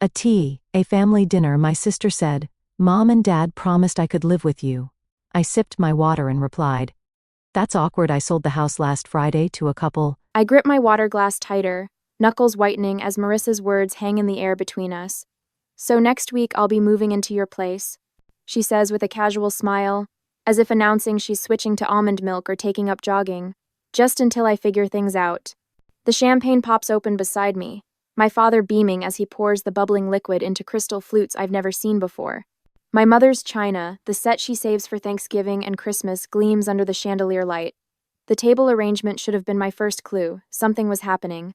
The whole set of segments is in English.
A family dinner. My sister said, "Mom and Dad promised I could live with you." I sipped my water and replied, "That's awkward. I sold the house last Friday to a couple." I grip my water glass tighter, knuckles whitening as Marissa's words hang in the air between us. "So next week I'll be moving into your place," she says with a casual smile, as if announcing she's switching to almond milk or taking up jogging, just until I figure things out. The champagne pops open beside me, my father beaming as he pours the bubbling liquid into crystal flutes I've never seen before. My mother's china, the set she saves for Thanksgiving and Christmas, gleams under the chandelier light. The table arrangement should have been my first clue. Something was happening.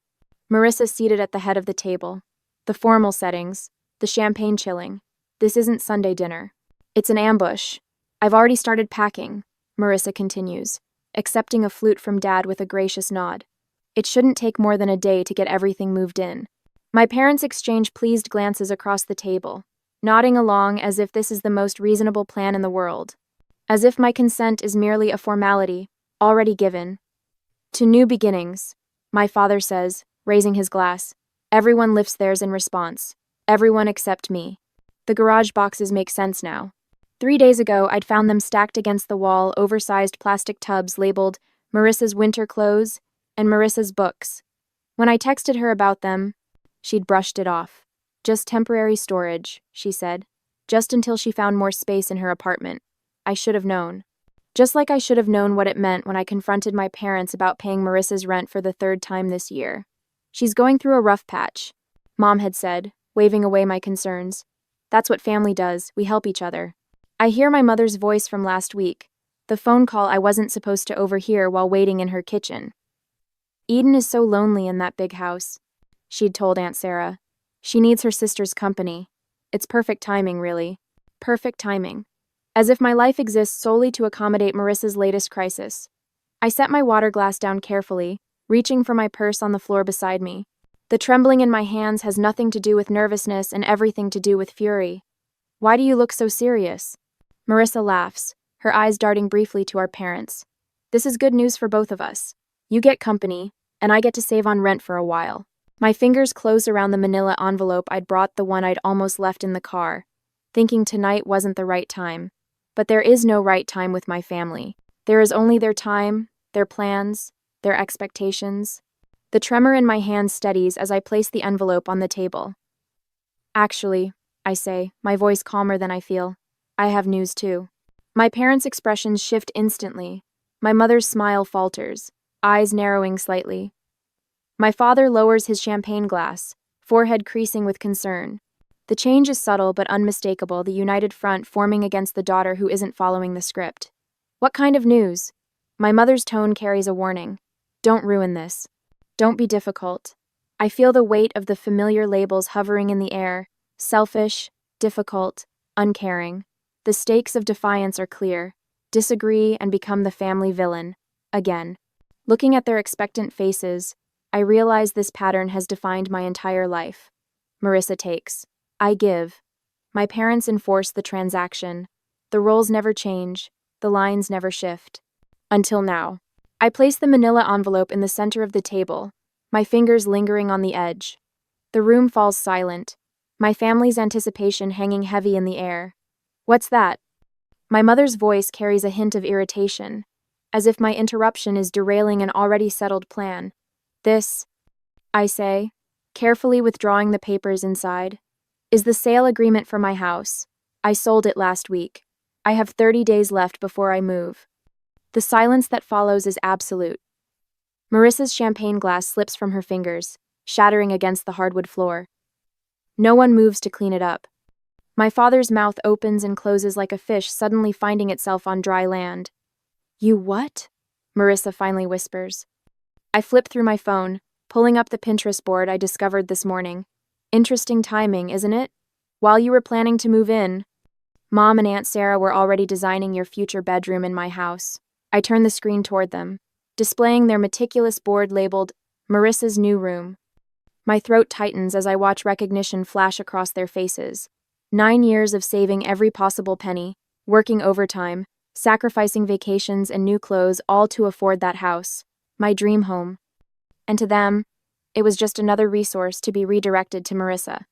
Marissa seated at the head of the table. The formal settings, the champagne chilling. This isn't Sunday dinner. It's an ambush. "I've already started packing," Marissa continues, accepting a flute from Dad with a gracious nod. "It shouldn't take more than a day to get everything moved in." My parents exchange pleased glances across the table, nodding along as if this is the most reasonable plan in the world. As if my consent is merely a formality, already given. "To new beginnings," my father says, raising his glass. Everyone lifts theirs in response. Everyone except me. The garage boxes make sense now. 3 days ago, I'd found them stacked against the wall, oversized plastic tubs labeled Marissa's winter clothes and Marissa's books. When I texted her about them, she'd brushed it off. "Just temporary storage," she said. Just until she found more space in her apartment. I should have known. Just like I should have known what it meant when I confronted my parents about paying Marissa's rent for the 3rd time this year. "She's going through a rough patch," Mom had said, waving away my concerns. "That's what family does, we help each other." I hear my mother's voice from last week, the phone call I wasn't supposed to overhear while waiting in her kitchen. "Eden is so lonely in that big house," she'd told Aunt Sarah. "She needs her sister's company. It's perfect timing, really. Perfect timing." As if my life exists solely to accommodate Marissa's latest crisis. I set my water glass down carefully, reaching for my purse on the floor beside me. The trembling in my hands has nothing to do with nervousness and everything to do with fury. "Why do you look so serious?" Marissa laughs, her eyes darting briefly to our parents. "This is good news for both of us. You get company, and I get to save on rent for a while." My fingers closed around the manila envelope I'd brought, the one I'd almost left in the car, thinking tonight wasn't the right time. But there is no right time with my family. There is only their time, their plans, their expectations. The tremor in my hand steadies as I place the envelope on the table. "Actually," I say, my voice calmer than I feel, "I have news too." My parents' expressions shift instantly. My mother's smile falters, eyes narrowing slightly. My father lowers his champagne glass, forehead creasing with concern. The change is subtle but unmistakable, the united front forming against the daughter who isn't following the script. "What kind of news?" My mother's tone carries a warning. "Don't ruin this. Don't be difficult." I feel the weight of the familiar labels hovering in the air. Selfish, difficult, uncaring. The stakes of defiance are clear. Disagree and become the family villain. Again. Looking at their expectant faces, I realize this pattern has defined my entire life. Marissa takes. I give. My parents enforce the transaction. The roles never change. The lines never shift. Until now. I place the manila envelope in the center of the table, my fingers lingering on the edge. The room falls silent, my family's anticipation hanging heavy in the air. "What's that?" My mother's voice carries a hint of irritation, as if my interruption is derailing an already settled plan. "This," I say, carefully withdrawing the papers inside, "is the sale agreement for my house. I sold it last week. I have 30 days left before I move." The silence that follows is absolute. Marissa's champagne glass slips from her fingers, shattering against the hardwood floor. No one moves to clean it up. My father's mouth opens and closes like a fish suddenly finding itself on dry land. "You what?" Marissa finally whispers. I flip through my phone, pulling up the Pinterest board I discovered this morning. Interesting timing, isn't it? While you were planning to move in, Mom and Aunt Sarah were already designing your future bedroom in my house. I turn the screen toward them, displaying their meticulous board labeled Marissa's new room. My throat tightens as I watch recognition flash across their faces. 9 years of saving every possible penny, working overtime, sacrificing vacations and new clothes, all to afford that house, my dream home. And to them, it was just another resource to be redirected to Marissa.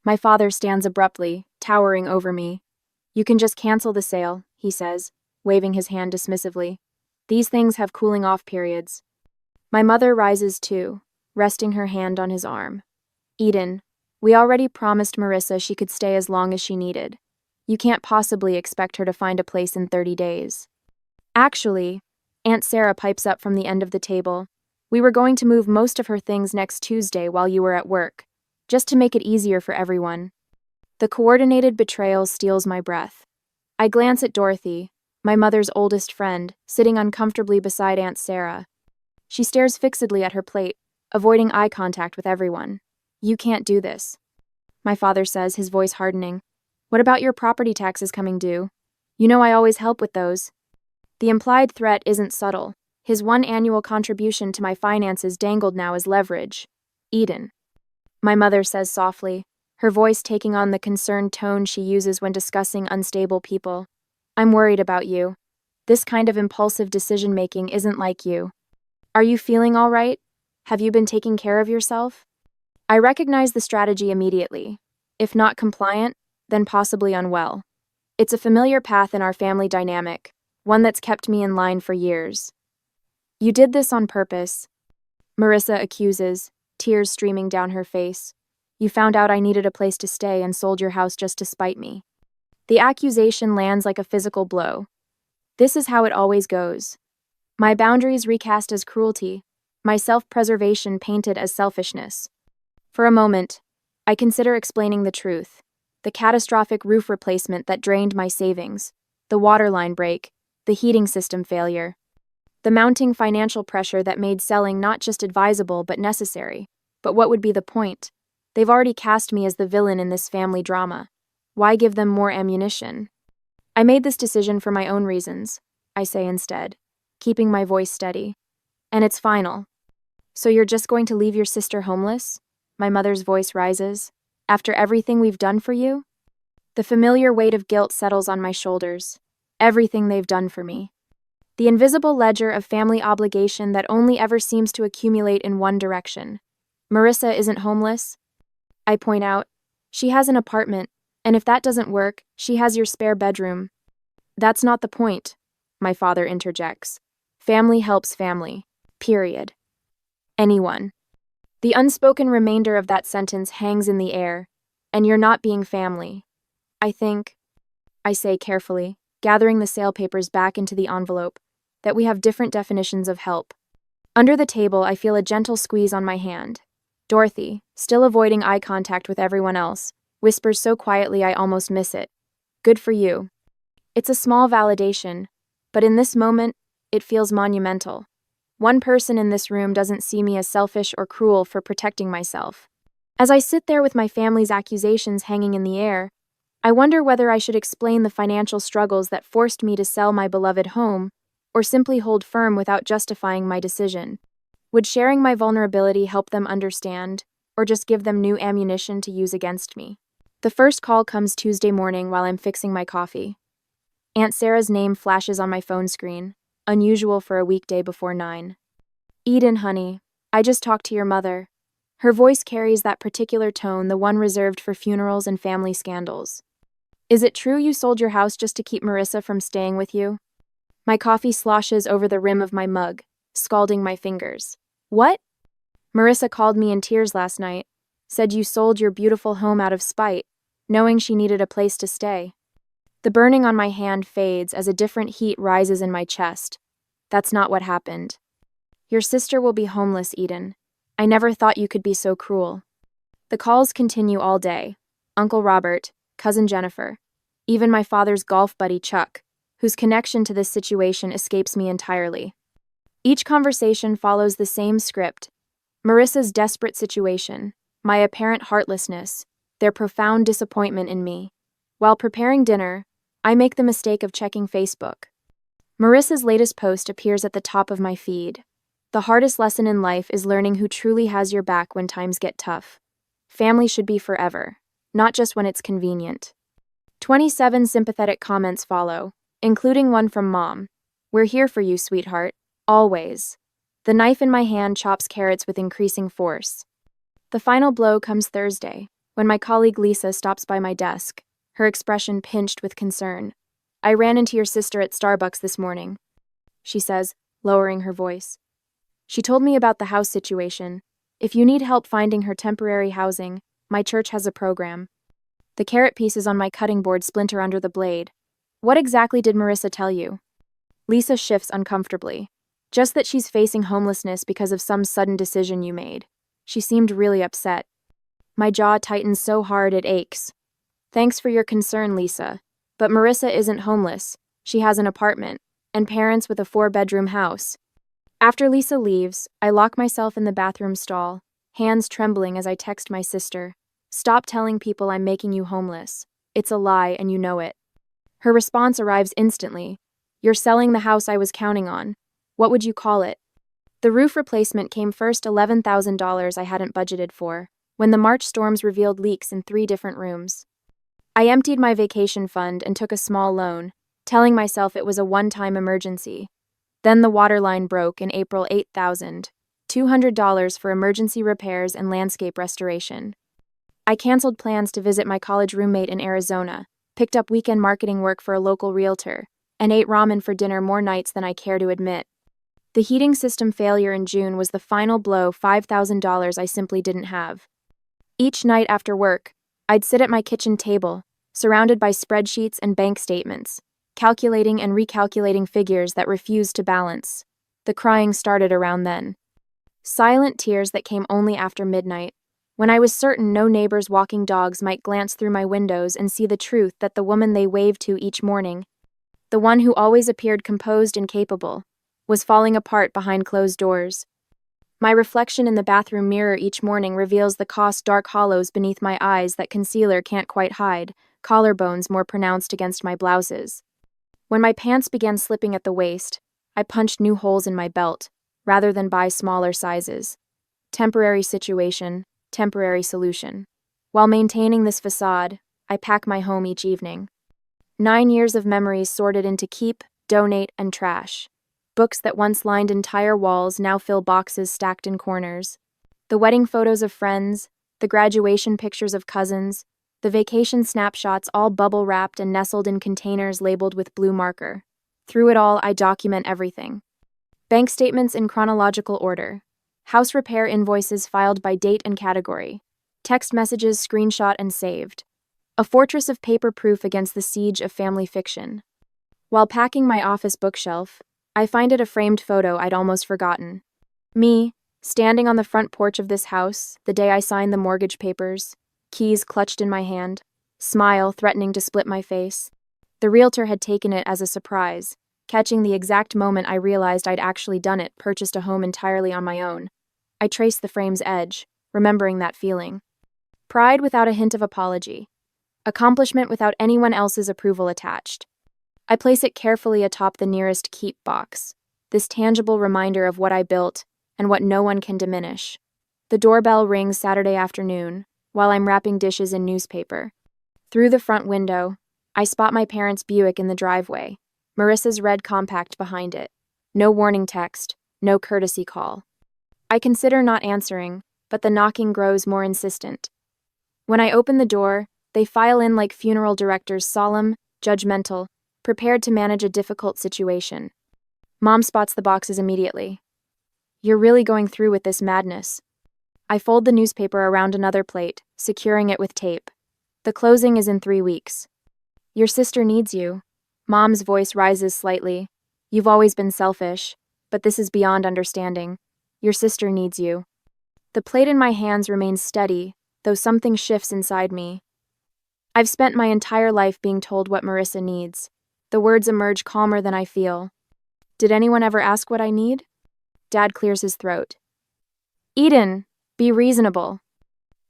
My father stands abruptly, towering over me. You can just cancel the sale, he says, waving his hand dismissively. These things have cooling off periods. My mother rises too, resting her hand on his arm. Eden, we already promised Marissa she could stay as long as she needed. You can't possibly expect her to find a place in 30 days. Actually, Aunt Sarah pipes up from the end of the table. We were going to move most of her things next Tuesday while you were at work, just to make it easier for everyone. The coordinated betrayal steals my breath. I glance at Dorothy, my mother's oldest friend, sitting uncomfortably beside Aunt Sarah. She stares fixedly at her plate, avoiding eye contact with everyone. You can't do this, my father says, his voice hardening. What about your property taxes coming due? You know I always help with those. The implied threat isn't subtle. His one annual contribution to my finances dangled now as leverage. Eden, my mother says softly, her voice taking on the concerned tone she uses when discussing unstable people. I'm worried about you. This kind of impulsive decision-making isn't like you. Are you feeling all right? Have you been taking care of yourself? I recognize the strategy immediately. If not compliant, then possibly unwell. It's a familiar path in our family dynamic, one that's kept me in line for years. You did this on purpose, Marissa accuses, tears streaming down her face. You found out I needed a place to stay and sold your house just to spite me. The accusation lands like a physical blow. This is how it always goes. My boundaries recast as cruelty, my self-preservation painted as selfishness. For a moment, I consider explaining the truth. The catastrophic roof replacement that drained my savings, the water line break, the heating system failure. The mounting financial pressure that made selling not just advisable but necessary. But what would be the point? They've already cast me as the villain in this family drama. Why give them more ammunition? I made this decision for my own reasons, I say instead, keeping my voice steady. And it's final. So you're just going to leave your sister homeless? My mother's voice rises. After everything we've done for you? The familiar weight of guilt settles on my shoulders. Everything they've done for me. The invisible ledger of family obligation that only ever seems to accumulate in one direction. Marissa isn't homeless, I point out. She has an apartment, and if that doesn't work, she has your spare bedroom. That's not the point, my father interjects. Family helps family. Period. Anyone. The unspoken remainder of that sentence hangs in the air, and you're not being family. I think, I say carefully, gathering the sale papers back into the envelope, that we have different definitions of help. Under the table, I feel a gentle squeeze on my hand. Dorothy, still avoiding eye contact with everyone else, whispers so quietly I almost miss it. Good for you. It's a small validation, but in this moment, it feels monumental. One person in this room doesn't see me as selfish or cruel for protecting myself. As I sit there with my family's accusations hanging in the air, I wonder whether I should explain the financial struggles that forced me to sell my beloved home, or simply hold firm without justifying my decision. Would sharing my vulnerability help them understand, or just give them new ammunition to use against me? The first call comes Tuesday morning while I'm fixing my coffee. Aunt Sarah's name flashes on my phone screen, unusual for a weekday before 9. Eden, honey, I just talked to your mother. Her voice carries that particular tone, the one reserved for funerals and family scandals. Is it true you sold your house just to keep Marissa from staying with you? My coffee sloshes over the rim of my mug, scalding my fingers. What? Marissa called me in tears last night, said you sold your beautiful home out of spite, knowing she needed a place to stay. The burning on my hand fades as a different heat rises in my chest. That's not what happened. Your sister will be homeless, Eden. I never thought you could be so cruel. The calls continue all day. Uncle Robert, Cousin Jennifer, even my father's golf buddy Chuck, whose connection to this situation escapes me entirely. Each conversation follows the same script. Marissa's desperate situation, my apparent heartlessness, their profound disappointment in me. While preparing dinner, I make the mistake of checking Facebook. Marissa's latest post appears at the top of my feed. The hardest lesson in life is learning who truly has your back when times get tough. Family should be forever, not just when it's convenient. 27 sympathetic comments follow, including one from Mom. We're here for you, sweetheart. Always. The knife in my hand chops carrots with increasing force. The final blow comes Thursday. when my colleague Lisa stops by my desk, her expression pinched with concern. "I ran into your sister at Starbucks this morning," she says, lowering her voice. "She told me about the house situation. If you need help finding her temporary housing, my church has a program." The carrot pieces on my cutting board splinter under the blade. "What exactly did Marissa tell you?" Lisa shifts uncomfortably. "Just that she's facing homelessness because of some sudden decision you made." She seemed really upset. My jaw tightens so hard it aches. "Thanks for your concern, Lisa. But Marissa isn't homeless. She has an apartment, and parents with a 4-bedroom house." After Lisa leaves, I lock myself in the bathroom stall, hands trembling as I text my sister. "Stop telling people I'm making you homeless. It's a lie and you know it." Her response arrives instantly. "You're selling the house I was counting on. What would you call it?" The roof replacement came first, $11,000 I hadn't budgeted for, when the March storms revealed leaks in 3 different rooms. I emptied my vacation fund and took a small loan, telling myself it was a one-time emergency. Then the water line broke in April. $8,200 for emergency repairs and landscape restoration. I canceled plans to visit my college roommate in Arizona, picked up weekend marketing work for a local realtor, and ate ramen for dinner more nights than I care to admit. The heating system failure in June was the final blow, $5,000 I simply didn't have. Each night after work, I'd sit at my kitchen table, surrounded by spreadsheets and bank statements, calculating and recalculating figures that refused to balance. The crying started around then. Silent tears that came only after midnight, when I was certain no neighbors walking dogs might glance through my windows and see the truth that the woman they waved to each morning, the one who always appeared composed and capable, was falling apart behind closed doors. My reflection in the bathroom mirror each morning reveals the dark hollows beneath my eyes that concealer can't quite hide, collarbones more pronounced against my blouses. When my pants began slipping at the waist, I punched new holes in my belt, rather than buy smaller sizes. Temporary situation, temporary solution. While maintaining this facade, I pack my home each evening. 9 years of memories sorted into keep, donate, and trash. Books that once lined entire walls now fill boxes stacked in corners. The wedding photos of friends, the graduation pictures of cousins, the vacation snapshots all bubble-wrapped and nestled in containers labeled with blue marker. Through it all, I document everything. Bank statements in chronological order. House repair invoices filed by date and category. Text messages screenshot and saved. A fortress of paper proof against the siege of family fiction. While packing my office bookshelf, I find it a framed photo I'd almost forgotten. Me, standing on the front porch of this house, the day I signed the mortgage papers, keys clutched in my hand, smile threatening to split my face. The realtor had taken it as a surprise, catching the exact moment I realized I'd actually done it, purchased a home entirely on my own. I traced the frame's edge, remembering that feeling. Pride without a hint of apology. Accomplishment without anyone else's approval attached. I place it carefully atop the nearest keep box, this tangible reminder of what I built and what no one can diminish. The doorbell rings Saturday afternoon, while I'm wrapping dishes in newspaper. Through the front window, I spot my parents' Buick in the driveway, Marissa's red compact behind it. No warning text, no courtesy call. I consider not answering, but the knocking grows more insistent. When I open the door, they file in like funeral directors, solemn, judgmental, prepared to manage a difficult situation. Mom spots the boxes immediately. "You're really going through with this madness." I fold the newspaper around another plate, securing it with tape. "The closing is in 3 weeks. Your sister needs you." Mom's voice rises slightly. "You've always been selfish, but this is beyond understanding. Your sister needs you." The plate in my hands remains steady, though something shifts inside me. I've spent my entire life being told what Marissa needs. The words emerge calmer than I feel. "Did anyone ever ask what I need?" Dad clears his throat. "Eden, be reasonable.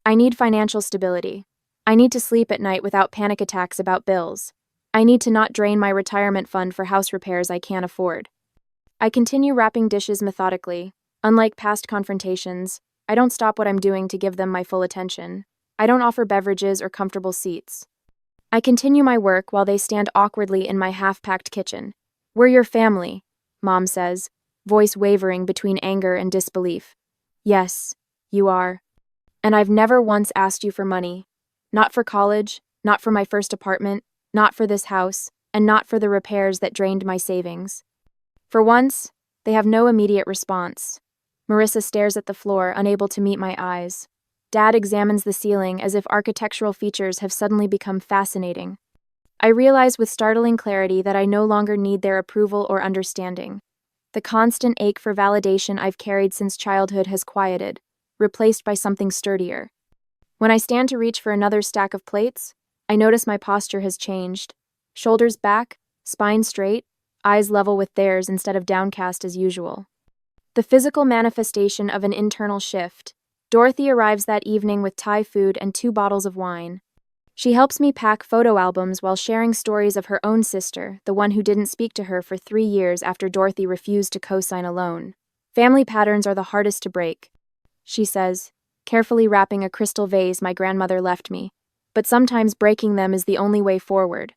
I need financial stability. I need to sleep at night without panic attacks about bills. I need to not drain my retirement fund for house repairs I can't afford." I continue wrapping dishes methodically. Unlike past confrontations, I don't stop what I'm doing to give them my full attention. I don't offer beverages or comfortable seats. I continue my work while they stand awkwardly in my half-packed kitchen. "We're your family," Mom says, voice wavering between anger and disbelief. "Yes, you are. And I've never once asked you for money, Not for college, not for my first apartment, not for this house, and not for the repairs that drained my savings. For once, they have no immediate response. Marissa stares at the floor, unable to meet my eyes. Dad examines the ceiling as if architectural features have suddenly become fascinating. I realize with startling clarity that I no longer need their approval or understanding. The constant ache for validation I've carried since childhood has quieted, replaced by something sturdier. When I stand to reach for another stack of plates, I notice my posture has changed. Shoulders back, spine straight, eyes level with theirs instead of downcast as usual. The physical manifestation of an internal shift. Dorothy arrives that evening with Thai food and 2 bottles of wine. She helps me pack photo albums while sharing stories of her own sister, the one who didn't speak to her for 3 years after Dorothy refused to co-sign a loan. Family patterns are the hardest to break, she says, carefully wrapping a crystal vase my grandmother left me, but sometimes breaking them is the only way forward.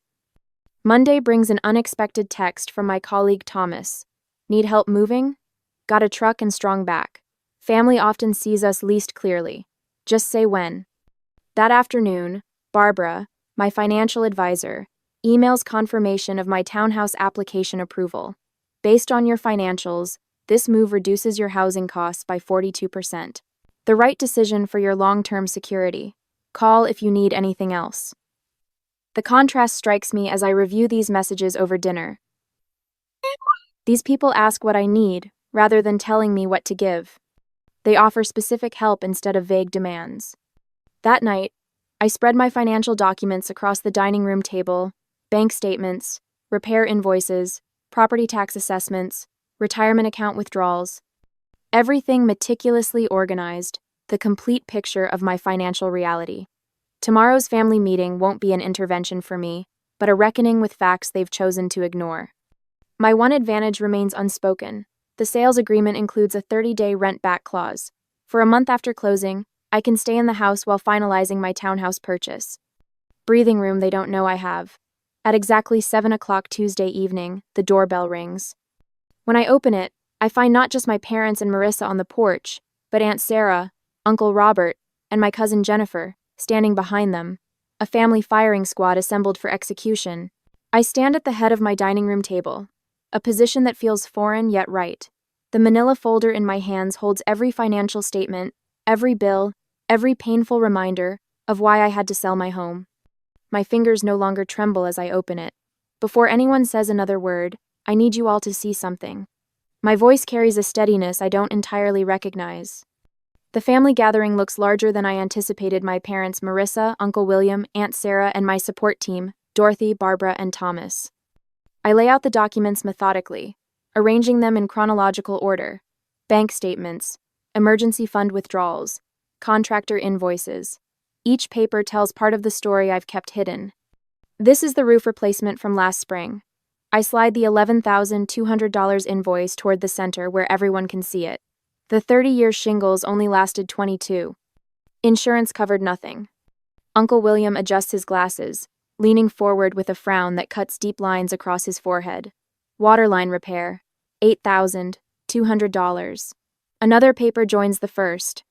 Monday brings an unexpected text from my colleague Thomas. Need help moving? Got a truck and strong back. Family often sees us least clearly. Just say when. That afternoon, Barbara, my financial advisor, emails confirmation of my townhouse application approval. Based on your financials, this move reduces your housing costs by 42%. The right decision for your long-term security. Call if you need anything else. The contrast strikes me as I review these messages over dinner. These people ask what I need, rather than telling me what to give. They offer specific help instead of vague demands. That night, I spread my financial documents across the dining room table: bank statements, repair invoices, property tax assessments, retirement account withdrawals. Everything meticulously organized, the complete picture of my financial reality. Tomorrow's family meeting won't be an intervention for me, but a reckoning with facts they've chosen to ignore. My one advantage remains unspoken. The sales agreement includes a 30-day rent-back clause. For a month after closing, I can stay in the house while finalizing my townhouse purchase. Breathing room they don't know I have. At exactly 7 o'clock Tuesday evening, the doorbell rings. When I open it, I find not just my parents and Marissa on the porch, but Aunt Sarah, Uncle Robert, and my cousin Jennifer, standing behind them, a family firing squad assembled for execution. I stand at the head of my dining room table, a position that feels foreign yet right. The manila folder in my hands holds every financial statement, every bill, every painful reminder of why I had to sell my home. My fingers no longer tremble as I open it. Before anyone says another word, I need you all to see something. My voice carries a steadiness I don't entirely recognize. The family gathering looks larger than I anticipated. My parents, Marissa, Uncle William, Aunt Sarah, and my support team, Dorothy, Barbara, and Thomas. I lay out the documents methodically, arranging them in chronological order: bank statements, emergency fund withdrawals, contractor invoices. Each paper tells part of the story I've kept hidden. This is the roof replacement from last spring. I slide the $11,200 invoice toward the center where everyone can see it. The 30-year shingles only lasted 22. Insurance covered nothing. Uncle William adjusts his glasses, leaning forward with a frown that cuts deep lines across his forehead. Waterline repair, $8,200. Another paper joins the first.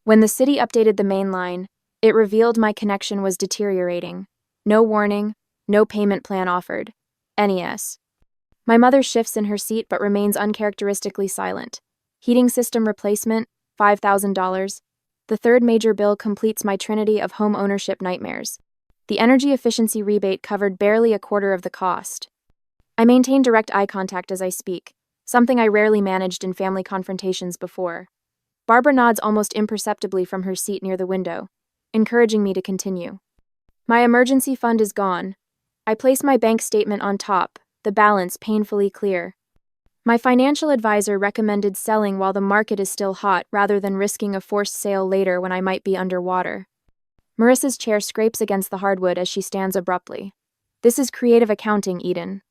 When the city updated the main line, it revealed my connection was deteriorating. No warning, no payment plan offered. NES. My mother shifts in her seat but remains uncharacteristically silent. Heating system replacement, $5,000. The third major bill completes my trinity of home ownership nightmares. The energy efficiency rebate covered barely a quarter of the cost. I maintain direct eye contact as I speak, something I rarely managed in family confrontations before. Barbara nods almost imperceptibly from her seat near the window, encouraging me to continue. My emergency fund is gone. I place my bank statement on top, the balance painfully clear. My financial advisor recommended selling while the market is still hot rather than risking a forced sale later when I might be underwater. Marissa's chair scrapes against the hardwood as she stands abruptly. This is creative accounting, Eden.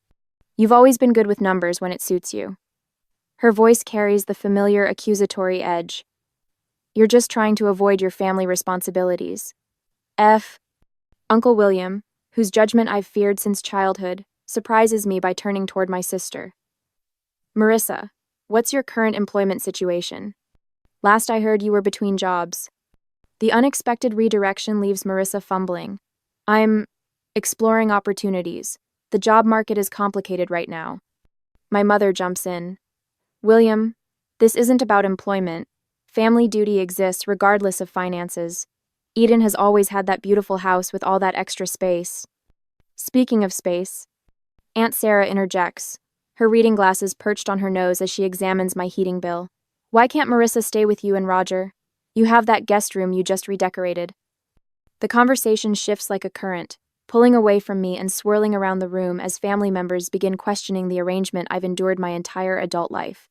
You've always been good with numbers when it suits you. Her voice carries the familiar accusatory edge. You're just trying to avoid your family responsibilities. Uncle William, whose judgment I've feared since childhood, surprises me by turning toward my sister. Marissa, what's your current employment situation? Last I heard you were between jobs. The unexpected redirection leaves Marissa fumbling. I'm exploring opportunities. The job market is complicated right now. My mother jumps in. William, this isn't about employment. Family duty exists regardless of finances. Eden has always had that beautiful house with all that extra space. Speaking of space, Aunt Sarah interjects, her reading glasses perched on her nose as she examines my heating bill. Why can't Marissa stay with you and Roger? You have that guest room you just redecorated. The conversation shifts like a current, pulling away from me and swirling around the room as family members begin questioning the arrangement I've endured my entire adult life.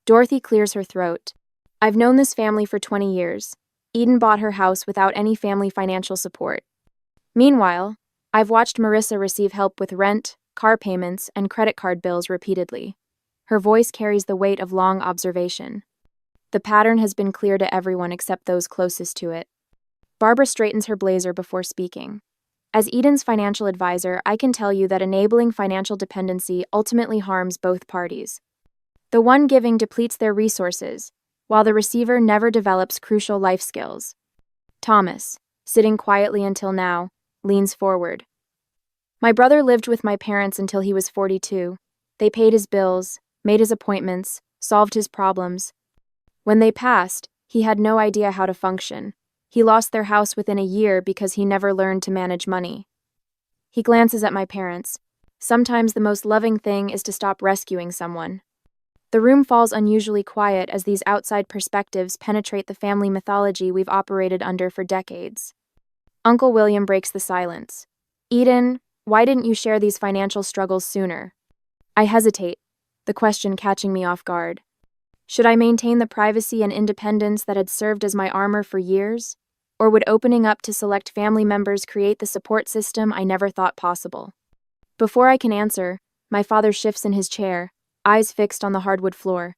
Dorothy clears her throat. I've known this family for 20 years. Eden bought her house without any family financial support. Meanwhile, I've watched Marissa receive help with rent, car payments, and credit card bills repeatedly. Her voice carries the weight of long observation. The pattern has been clear to everyone except those closest to it. Barbara straightens her blazer before speaking. As Eden's financial advisor, I can tell you that enabling financial dependency ultimately harms both parties. The one giving depletes their resources, while the receiver never develops crucial life skills. Thomas, sitting quietly until now, leans forward. My brother lived with my parents until he was 42. They paid his bills, made his appointments, solved his problems. When they passed, he had no idea how to function. He lost their house within a year because he never learned to manage money. He glances at my parents. Sometimes the most loving thing is to stop rescuing someone. The room falls unusually quiet as these outside perspectives penetrate the family mythology we've operated under for decades. Uncle William breaks the silence. Eden, why didn't you share these financial struggles sooner? I hesitate, the question catching me off guard. Should I maintain the privacy and independence that had served as my armor for years? Or would opening up to select family members create the support system I never thought possible? Before I can answer, my father shifts in his chair, eyes fixed on the hardwood floor.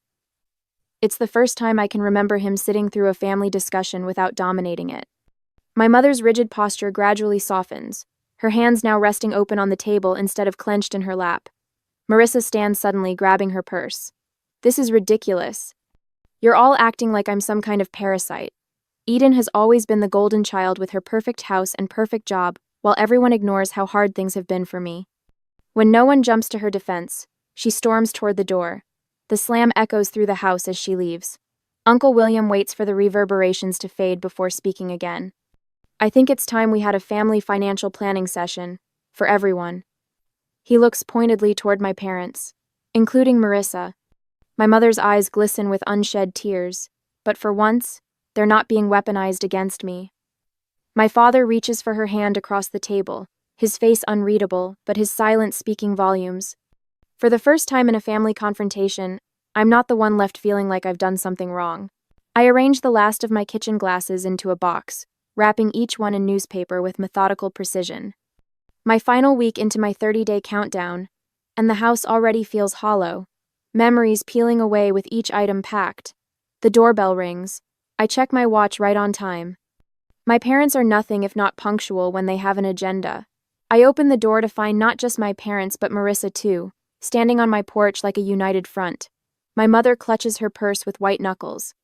It's the first time I can remember him sitting through a family discussion without dominating it. My mother's rigid posture gradually softens, her hands now resting open on the table instead of clenched in her lap. Marissa stands suddenly, grabbing her purse. This is ridiculous. You're all acting like I'm some kind of parasite. Eden has always been the golden child with her perfect house and perfect job, while everyone ignores how hard things have been for me. When no one jumps to her defense, she storms toward the door. The slam echoes through the house as she leaves. Uncle William waits for the reverberations to fade before speaking again. I think it's time we had a family financial planning session, for everyone. He looks pointedly toward my parents, including Marissa. My mother's eyes glisten with unshed tears, but for once, they're not being weaponized against me. My father reaches for her hand across the table, his face unreadable, but his silence speaking volumes. For the first time in a family confrontation, I'm not the one left feeling like I've done something wrong. I arrange the last of my kitchen glasses into a box, wrapping each one in newspaper with methodical precision. My final week into my 30-day countdown, and the house already feels hollow, memories peeling away with each item packed. The doorbell rings. I check my watch right on time. My parents are nothing if not punctual when they have an agenda. I open the door to find not just my parents but Marissa too, standing on my porch like a united front. My mother clutches her purse with white knuckles.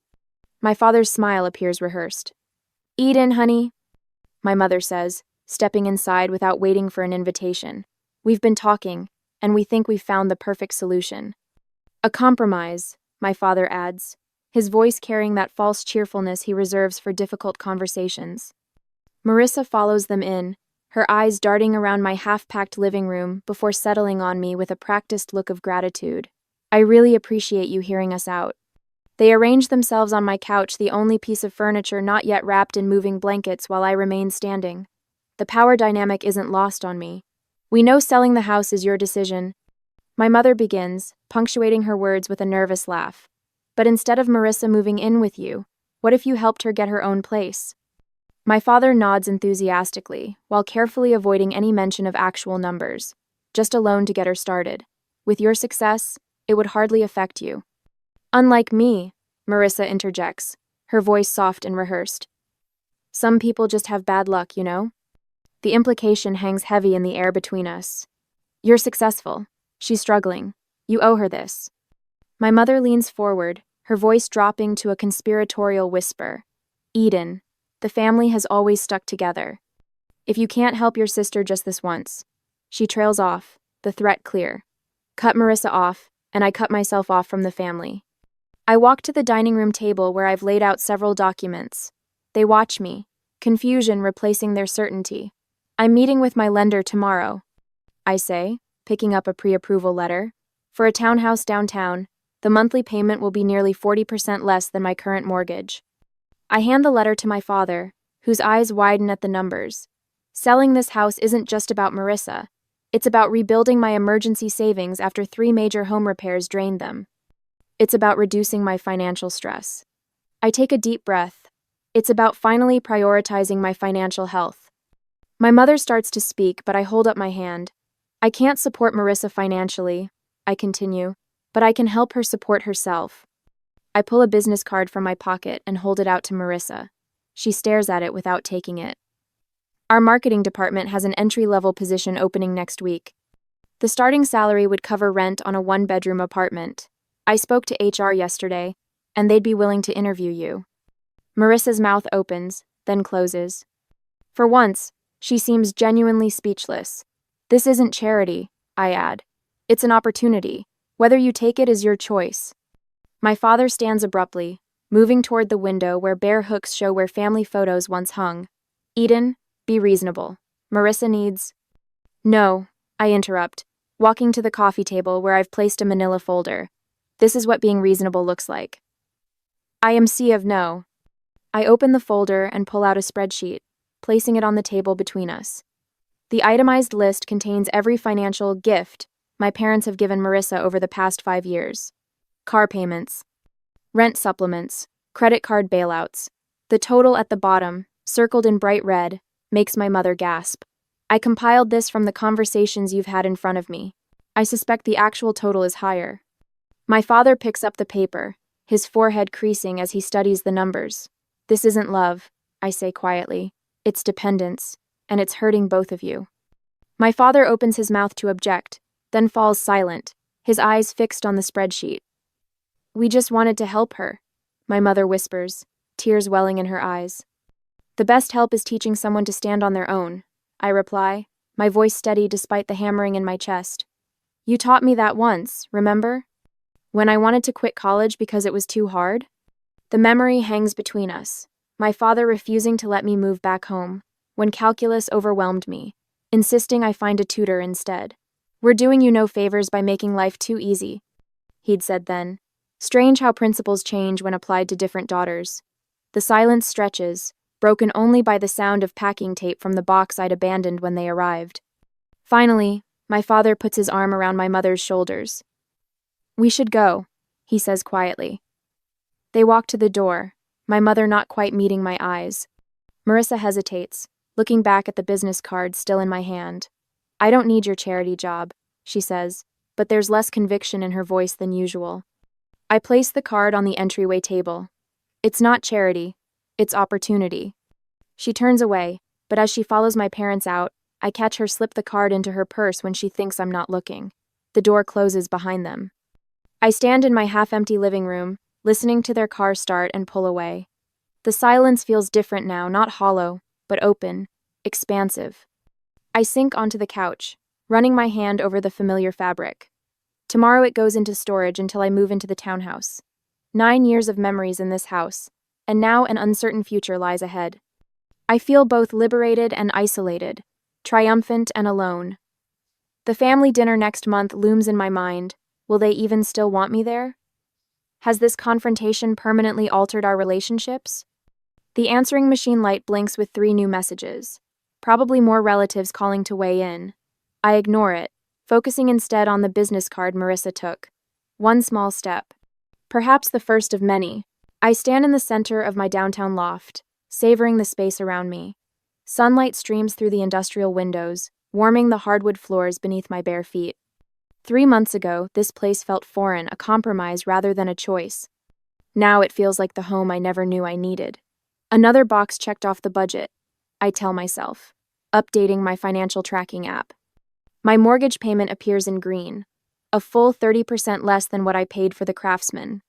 My father's smile appears rehearsed. Eden, honey, my mother says, stepping inside without waiting for an invitation. We've been talking, and we think we've found the perfect solution. A compromise, my father adds, his voice carrying that false cheerfulness he reserves for difficult conversations. Marissa follows them in, her eyes darting around my half-packed living room before settling on me with a practiced look of gratitude. I really appreciate you hearing us out. They arrange themselves on my couch, the only piece of furniture not yet wrapped in moving blankets, while I remain standing. The power dynamic isn't lost on me. We know selling the house is your decision. My mother begins, punctuating her words with a nervous laugh. But instead of Marissa moving in with you, what if you helped her get her own place? My father nods enthusiastically, while carefully avoiding any mention of actual numbers. Just a loan to get her started. With your success, it would hardly affect you. Unlike me, Marissa interjects, her voice soft and rehearsed. Some people just have bad luck, you know? The implication hangs heavy in the air between us. You're successful. She's struggling. You owe her this. My mother leans forward, her voice dropping to a conspiratorial whisper. Eden, The family has always stuck together. If you can't help your sister just this once. She trails off, the threat clear. Cut Marissa off, and I cut myself off from the family. I walk to the dining room table where I've laid out several documents. They watch me, confusion replacing their certainty. I'm meeting with my lender tomorrow, I say, picking up a pre-approval letter. For a townhouse downtown, the monthly payment will be nearly 40% less than my current mortgage. I hand the letter to my father, whose eyes widen at the numbers. Selling this house isn't just about Marissa. It's about rebuilding my emergency savings after 3 major home repairs drained them. It's about reducing my financial stress. I take a deep breath. It's about finally prioritizing my financial health. My mother starts to speak, but I hold up my hand. I can't support Marissa financially, I continue, but I can help her support herself. I pull a business card from my pocket and hold it out to Marissa. She stares at it without taking it. Our marketing department has an entry-level position opening next week. The starting salary would cover rent on a 1-bedroom apartment. I spoke to HR yesterday, and they'd be willing to interview you. Marissa's mouth opens, then closes. For once, she seems genuinely speechless. This isn't charity, I add. It's an opportunity. Whether you take it is your choice. My father stands abruptly, moving toward the window where bare hooks show where family photos once hung. Eden, be reasonable. Marissa needs... No, I interrupt, walking to the coffee table where I've placed a manila folder. This is what being reasonable looks like. I am C of no. I open the folder and pull out a spreadsheet, placing it on the table between us. The itemized list contains every financial gift my parents have given Marissa over the past 5 years. Car payments, rent supplements, credit card bailouts. The total at the bottom, circled in bright red, makes my mother gasp. I compiled this from the conversations you've had in front of me. I suspect the actual total is higher. My father picks up the paper, his forehead creasing as he studies the numbers. This isn't love, I say quietly. It's dependence, and it's hurting both of you. My father opens his mouth to object, then falls silent, his eyes fixed on the spreadsheet. We just wanted to help her, my mother whispers, tears welling in her eyes. The best help is teaching someone to stand on their own, I reply, my voice steady despite the hammering in my chest. You taught me that once, remember? When I wanted to quit college because it was too hard? The memory hangs between us, my father refusing to let me move back home, when calculus overwhelmed me, insisting I find a tutor instead. We're doing you no favors by making life too easy, he'd said then. Strange how principles change when applied to different daughters. The silence stretches, broken only by the sound of packing tape from the box I'd abandoned when they arrived. Finally, my father puts his arm around my mother's shoulders. We should go, he says quietly. They walk to the door, my mother not quite meeting my eyes. Marissa hesitates, looking back at the business card still in my hand. I don't need your charity job, she says, but there's less conviction in her voice than usual. I place the card on the entryway table. It's not charity, it's opportunity. She turns away, but as she follows my parents out, I catch her slip the card into her purse when she thinks I'm not looking. The door closes behind them. I stand in my half-empty living room, listening to their car start and pull away. The silence feels different now, not hollow, but open, expansive. I sink onto the couch, running my hand over the familiar fabric. Tomorrow it goes into storage until I move into the townhouse. 9 years of memories in this house, and now an uncertain future lies ahead. I feel both liberated and isolated, triumphant and alone. The family dinner next month looms in my mind. Will they even still want me there? Has this confrontation permanently altered our relationships? The answering machine light blinks with 3 new messages. Probably more relatives calling to weigh in. I ignore it, focusing instead on the business card Marissa took. One small step. Perhaps the first of many. I stand in the center of my downtown loft, savoring the space around me. Sunlight streams through the industrial windows, warming the hardwood floors beneath my bare feet. 3 months ago, this place felt foreign, a compromise rather than a choice. Now it feels like the home I never knew I needed. Another box checked off the budget, I tell myself, updating my financial tracking app. My mortgage payment appears in green, a full 30% less than what I paid for the Craftsman.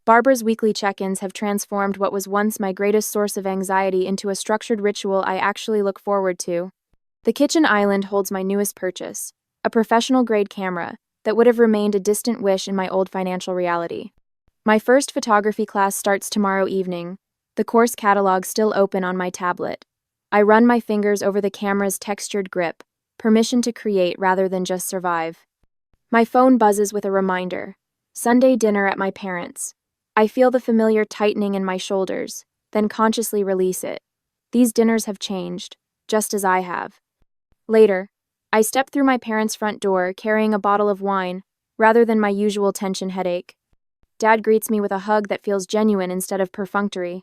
Barbara's weekly check-ins have transformed what was once my greatest source of anxiety into a structured ritual I actually look forward to. The kitchen island holds my newest purchase, a professional-grade camera that would have remained a distant wish in my old financial reality. My first photography class starts tomorrow evening, the course catalog still open on my tablet. I run my fingers over the camera's textured grip, permission to create rather than just survive. My phone buzzes with a reminder. Sunday dinner at my parents'. I feel the familiar tightening in my shoulders, then consciously release it. These dinners have changed, just as I have. Later, I step through my parents' front door carrying a bottle of wine, rather than my usual tension headache. Dad greets me with a hug that feels genuine instead of perfunctory.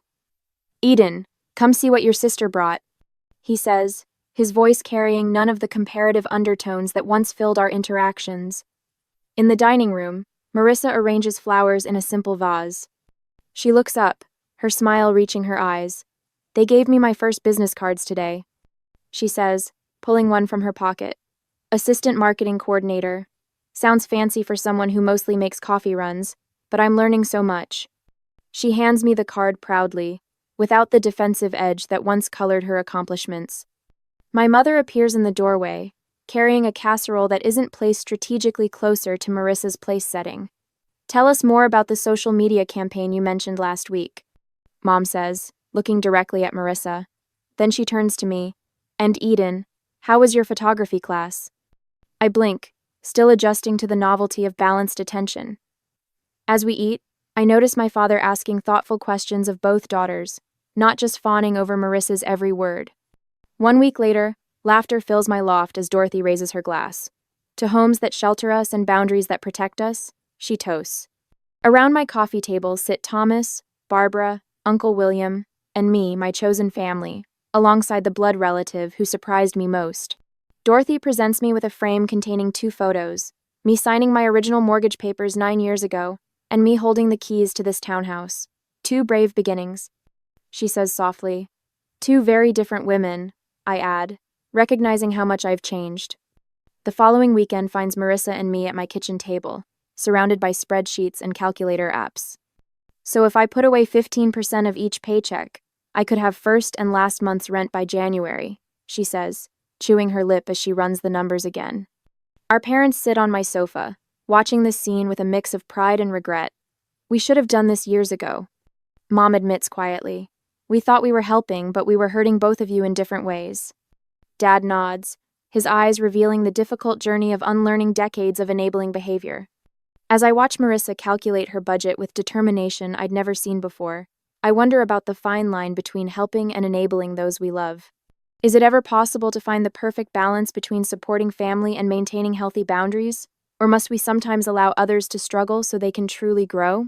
"Eden, come see what your sister brought," he says, his voice carrying none of the comparative undertones that once filled our interactions. In the dining room, Marissa arranges flowers in a simple vase. She looks up, her smile reaching her eyes. "They gave me my first business cards today," she says, pulling one from her pocket. "Assistant marketing coordinator. Sounds fancy for someone who mostly makes coffee runs, but I'm learning so much." She hands me the card proudly, without the defensive edge that once colored her accomplishments. My mother appears in the doorway, carrying a casserole that isn't placed strategically closer to Marissa's place setting. "Tell us more about the social media campaign you mentioned last week," Mom says, looking directly at Marissa. Then she turns to me. "And Eden, how was your photography class?" I blink, still adjusting to the novelty of balanced attention. As we eat, I notice my father asking thoughtful questions of both daughters, not just fawning over Marissa's every word. 1 week later, laughter fills my loft as Dorothy raises her glass. To homes that shelter us and boundaries that protect us, she toasts. Around my coffee table sit Thomas, Barbara, Uncle William, and me, my chosen family, alongside the blood relative who surprised me most. Dorothy presents me with a frame containing 2 photos, me signing my original mortgage papers 9 years ago, and me holding the keys to this townhouse. 2 brave beginnings, she says softly. 2 very different women, I add, recognizing how much I've changed. The following weekend finds Marissa and me at my kitchen table, surrounded by spreadsheets and calculator apps. "So if I put away 15% of each paycheck, I could have first and last month's rent by January," she says, chewing her lip as she runs the numbers again. Our parents sit on my sofa, watching this scene with a mix of pride and regret. "We should have done this years ago," Mom admits quietly. "We thought we were helping, but we were hurting both of you in different ways." Dad nods, his eyes revealing the difficult journey of unlearning decades of enabling behavior. As I watch Marissa calculate her budget with determination I'd never seen before, I wonder about the fine line between helping and enabling those we love. Is it ever possible to find the perfect balance between supporting family and maintaining healthy boundaries? Or must we sometimes allow others to struggle so they can truly grow?